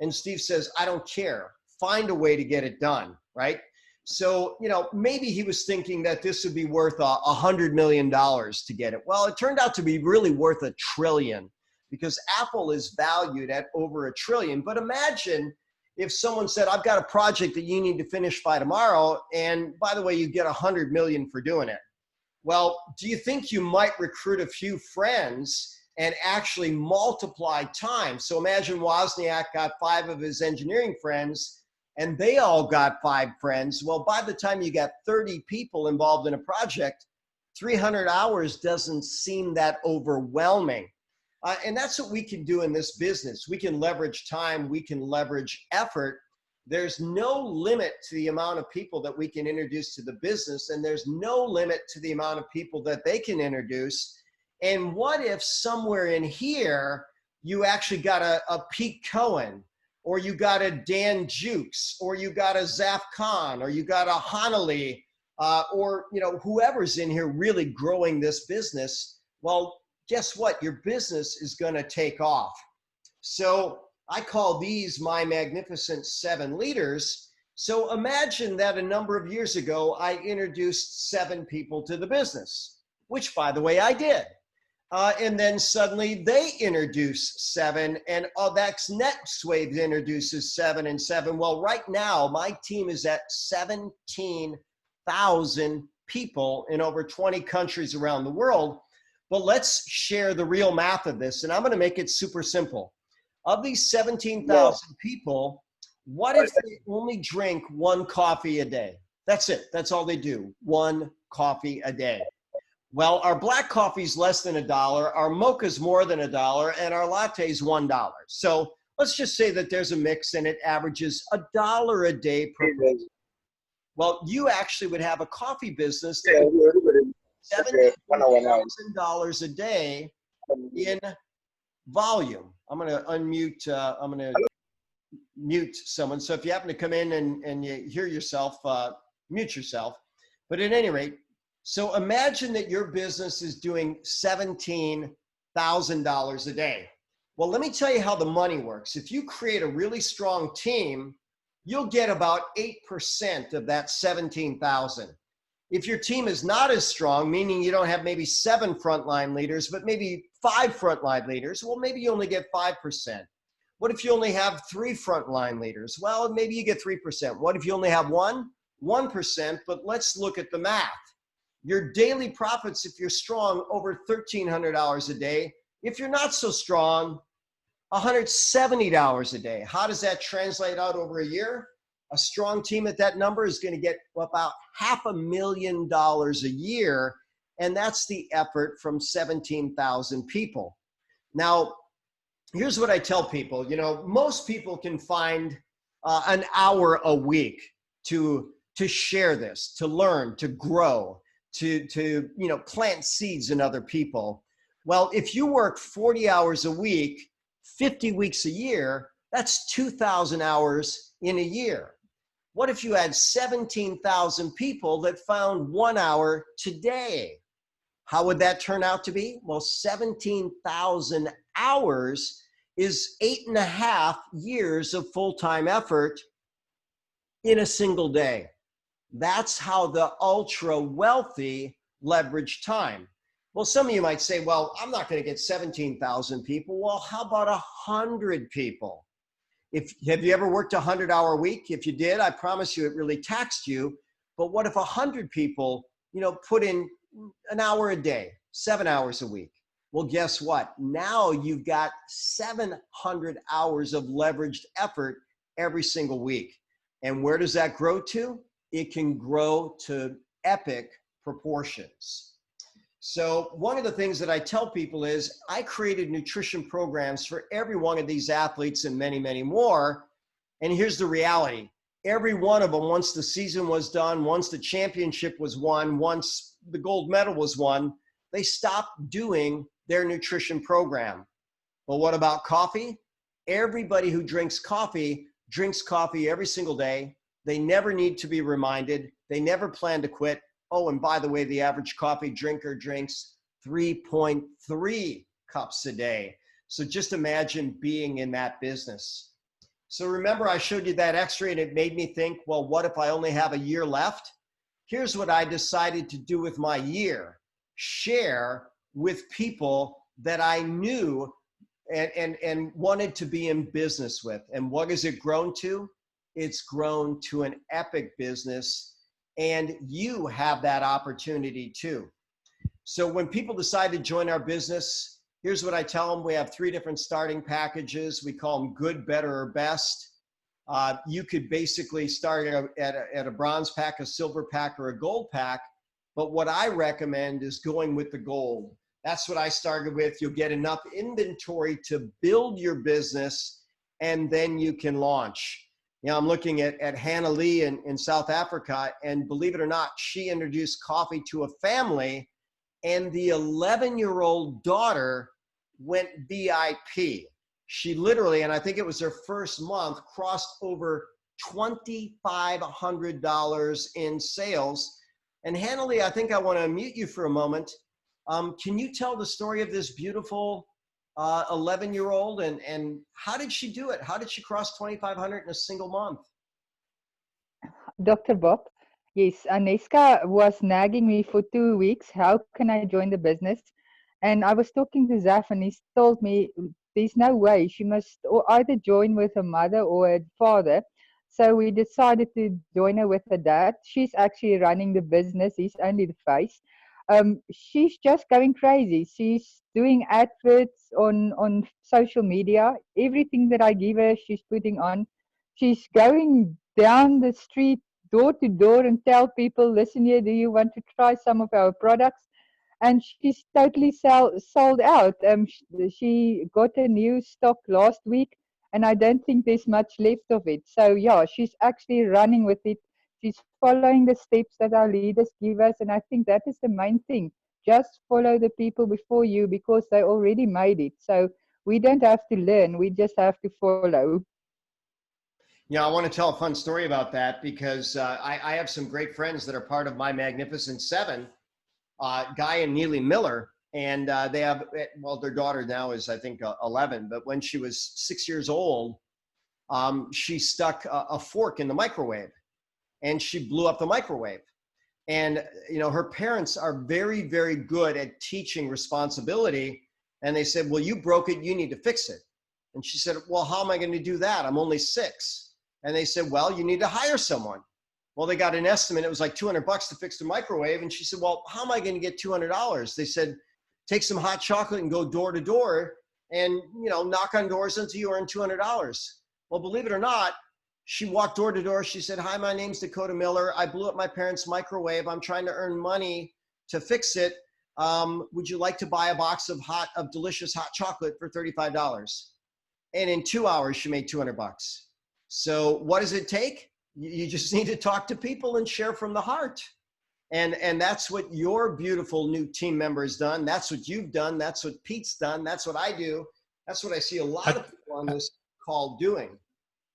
And Steve says, I don't care. Find a way to get it done, right? So, you know, maybe he was thinking that this would be worth $100 million to get it. Well, it turned out to be really worth $1 trillion because Apple is valued at over $1 trillion. But imagine if someone said, I've got a project that you need to finish by tomorrow. And by the way, you get $100 million for doing it. Well, do you think you might recruit a few friends and actually multiply time? So imagine Wozniak got 5 of his engineering friends and they all got 5 friends. Well, by the time you got 30 people involved in a project, 300 hours doesn't seem that overwhelming. And that's what we can do in this business. We can leverage time, we can leverage effort. There's no limit to the amount of people that we can introduce to the business, and there's no limit to the amount of people that they can introduce. And what if somewhere in here, you actually got a Pete Cohen, or you got a Dan Jukes, or you got a Zaf Khan, or you got a Hanali, or you know, whoever's in here really growing this business? Well, guess what? Your business is going to take off. So I call these my magnificent 7 leaders. So imagine that a number of years ago, I introduced 7 people to the business, which by the way, I did. And then suddenly they introduce 7 and that's next wave introduces 7 and 7. Well, right now my team is at 17,000 people in over 20 countries around the world. But let's share the real math of this. And I'm going to make it super simple. Of these 17,000 people, what if they only drink 1 coffee a day? That's it. That's all they do. 1 coffee a day. Well, our black coffee is less than $1, our mocha is more than $1, and our latte is $1. So let's just say that there's a mix and it averages $1 a day per person. Well, you actually would have a coffee business that would $17,000 a day in volume. I'm going to unmute, I'm going to mute someone. So if you happen to come in and you hear yourself, mute yourself. But at any rate, so imagine that your business is doing $17,000 a day. Well, let me tell you how the money works. If you create a really strong team, you'll get about 8% of that 17,000. If your team is not as strong, meaning you don't have maybe 7 frontline leaders, but maybe 5 frontline leaders, well, maybe you only get 5%. What if you only have 3 frontline leaders? Well, maybe you get 3%. What if you only have 1? 1%, but let's look at the math. Your daily profits, if you're strong, over $1,300 a day. If you're not so strong, $170 a day. How does that translate out over a year? A strong team at that number is going to get about $500,000 a year, and that's the effort from 17,000 people. Now, here's what I tell people. You know, most people can find an hour a week to share this, to learn, to grow, to plant seeds in other people. Well, if you work 40 hours a week, 50 weeks a year, that's 2,000 hours in a year. What if you had 17,000 people that found 1 hour today? How would that turn out to be? Well, 17,000 hours is 8.5 years of full-time effort in a single day. That's how the ultra wealthy leverage time. Well, some of you might say, well, I'm not going to get 17,000 people. Well, how about 100 people? Have you ever worked a 100-hour week? If you did, I promise you it really taxed you. But what if 100 people, put in an hour a day, 7 hours a week? Well, guess what? Now you've got 700 hours of leveraged effort every single week. And where does that grow to? It can grow to epic proportions. So one of the things that I tell people is I created nutrition programs for every one of these athletes and many, many more. And here's the reality. Every one of them, once the season was done, once the championship was won, once the gold medal was won, they stopped doing their nutrition program. But what about coffee? Everybody who drinks coffee every single day. They never need to be reminded. They never plan to quit. Oh, and by the way, the average coffee drinker drinks 3.3 cups a day. So just imagine being in that business. So remember, I showed you that x-ray and it made me think, well, what if I only have a year left? Here's what I decided to do with my year. Share with people that I knew and wanted to be in business with. And what has it grown to? It's grown to an epic business. And you have that opportunity too. So when people decide to join our business, here's what I tell them. We have 3 different starting packages. We call them good, better, or best. You could basically start at a bronze pack, a silver pack, or a gold pack. But what I recommend is going with the gold. That's what I started with. You'll get enough inventory to build your business, and then you can launch. I'm looking at Hannah Lee in South Africa, and believe it or not, she introduced coffee to a family, and the 11-year-old daughter went VIP. She literally, and I think it was her first month, crossed over $2,500 in sales. And Hannah Lee, I think I want to unmute you for a moment. Can you tell the story of this beautiful 11-year-old and how did she do it? How did she cross 2,500 in a single month? Dr. Bob, yes, Aneska was nagging me for 2 weeks. How can I join the business? And I was talking to Zaf, and he told me there's no way. She must either join with her mother or her father. So we decided to join her with her dad. She's actually running the business. He's only the face. She's just going crazy. She's doing adverts on social media. Everything that I give her, she's putting on. She's going down the street, door to door, and tell people, listen here, do you want to try some of our products? And she's totally sold out. She got a new stock last week, and I don't think there's much left of it. So yeah, she's actually running with it. She's following the steps that our leaders give us, and I think that is the main thing. Just follow the people before you because they already made it. So we don't have to learn, we just have to follow. Yeah, I want to tell a fun story about that because I have some great friends that are part of my Magnificent Seven, Guy and Neely Miller. And they have, well, their daughter now is, I think, 11. But when she was 6 years old, she stuck a fork in the microwave and she blew up the microwave. And, you know, her parents are very, very good at teaching responsibility. And they said, well, you broke it, you need to fix it. And she said, well, how am I going to do that? I'm only 6. And they said, well, you need to hire someone. Well, they got an estimate. It was like $200 to fix the microwave. And she said, well, how am I going to get $200? They said, take some hot chocolate and go door to door and, you know, knock on doors until you earn $200. Well, believe it or not, she walked door to door. She said, hi, my name's Dakota Miller. I blew up my parents' microwave. I'm trying to earn money to fix it. Would you like to buy a box of delicious hot chocolate for $35? And in 2 hours, she made $200. So what does it take? You just need to talk to people and share from the heart. And that's what your beautiful new team member has done. That's what you've done. That's what Pete's done. That's what I do. That's what I see a lot of people on this call doing.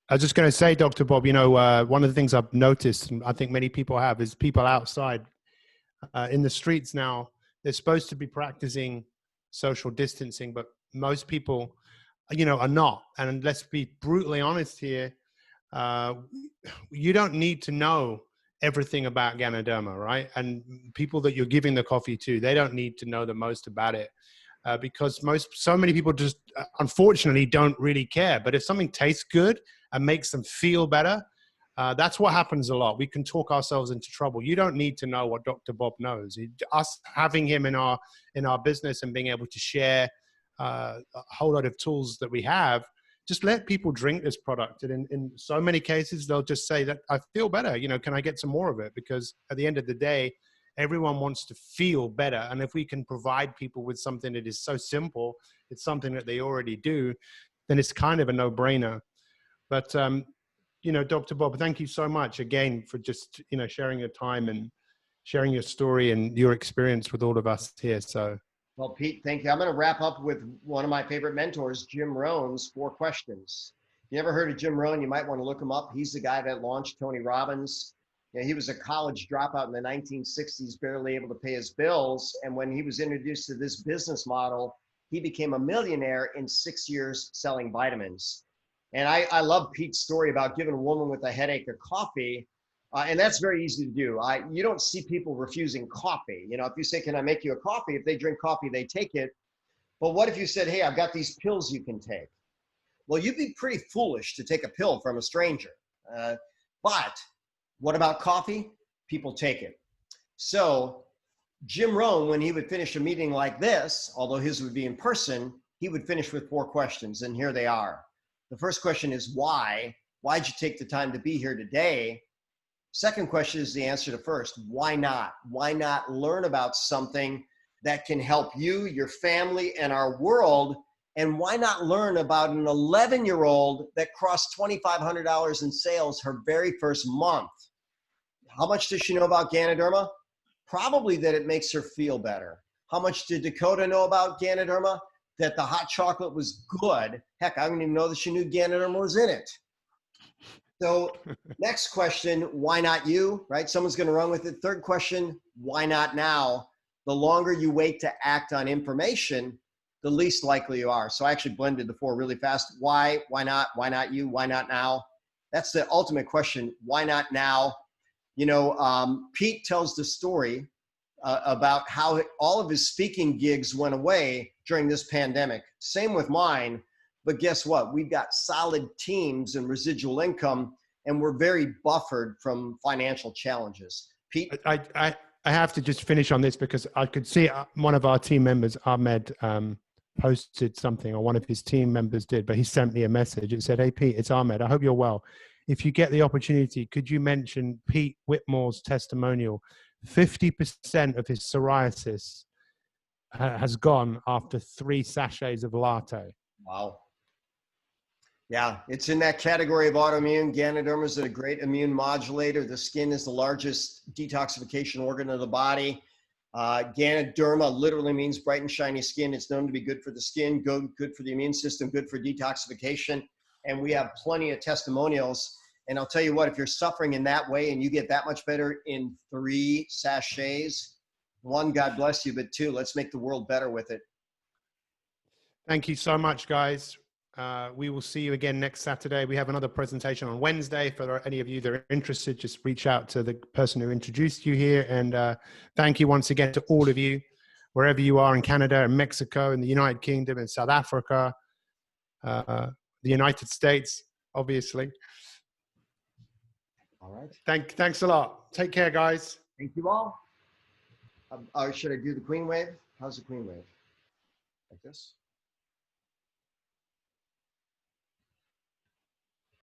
I was just going to say, Dr. Bob, you know, one of the things I've noticed, and I think many people have, is people outside in the streets now, they're supposed to be practicing social distancing, but most people, you know, are not. And let's be brutally honest here. You don't need to know everything about Ganoderma, right? And people that you're giving the coffee to, they don't need to know the most about it because so many people just unfortunately don't really care. But if something tastes good and makes them feel better, that's what happens a lot. We can talk ourselves into trouble. You don't need to know what Dr. Bob knows. Us having him in our business and being able to share a whole lot of tools that we have, just let people drink this product. And in so many cases, they'll just say that I feel better. You know, can I get some more of it? Because at the end of the day, everyone wants to feel better. And if we can provide people with something that is so simple, it's something that they already do, then it's kind of a no-brainer. But, you know, Dr. Bob, thank you so much again for just, you know, sharing your time and sharing your story and your experience with all of us here. So. Well, Pete, thank you. I'm going to wrap up with one of my favorite mentors, Jim Rohn's 4 questions. If you ever heard of Jim Rohn, you might want to look him up. He's the guy that launched Tony Robbins. You know, he was a college dropout in the 1960s, barely able to pay his bills. And when he was introduced to this business model, he became a millionaire in 6 years selling vitamins. And I love Pete's story about giving a woman with a headache a coffee. And that's very easy to do. You don't see people refusing coffee. You know, if you say, can I make you a coffee? If they drink coffee, they take it. But what if you said, hey, I've got these pills you can take? Well, you'd be pretty foolish to take a pill from a stranger. But what about coffee? People take it. So Jim Rohn, when he would finish a meeting like this, although his would be in person, he would finish with 4 questions. And here they are. The first question is why? Why'd you take the time to be here today? Second question is the answer to first. Why not? Why not learn about something that can help you, your family, and our world? And why not learn about an 11-year-old that crossed $2,500 in sales her very first month? How much does she know about Ganoderma? Probably that it makes her feel better. How much did Dakota know about Ganoderma? That the hot chocolate was good. Heck, I didn't even know that she knew Ganoderma was in it. So next question, why not you, right? Someone's going to run with it. Third question, why not now? The longer you wait to act on information, the least likely you are. So I actually blended the 4 really fast. Why not you? Why not now? That's the ultimate question. Why not now? You know, Pete tells the story about how all of his speaking gigs went away during this pandemic. Same with mine. But guess what? We've got solid teams and residual income, and we're very buffered from financial challenges. Pete? I have to just finish on this because I could see one of our team members, Ahmed, posted something, or one of his team members did, but he sent me a message. It said, hey, Pete, it's Ahmed. I hope you're well. If you get the opportunity, could you mention Pete Whitmore's testimonial? 50% of his psoriasis has gone after 3 sachets of latte. Wow. Yeah, it's in that category of autoimmune. Ganoderma is a great immune modulator. The skin is the largest detoxification organ of the body. Ganoderma literally means bright and shiny skin. It's known to be good for the skin, good for the immune system, good for detoxification. And we have plenty of testimonials. And I'll tell you what, if you're suffering in that way and you get that much better in 3 sachets, 1, God bless you, but 2, let's make the world better with it. Thank you so much, guys. We will see you again next Saturday. We have another presentation on Wednesday. For any of you that are interested, just reach out to the person who introduced you here. And thank you once again to all of you, wherever you are in Canada and Mexico and the United Kingdom and South Africa, the United States, obviously. All right. Thanks a lot. Take care, guys. Thank you all. Should I do the queen wave? How's the queen wave? Like this?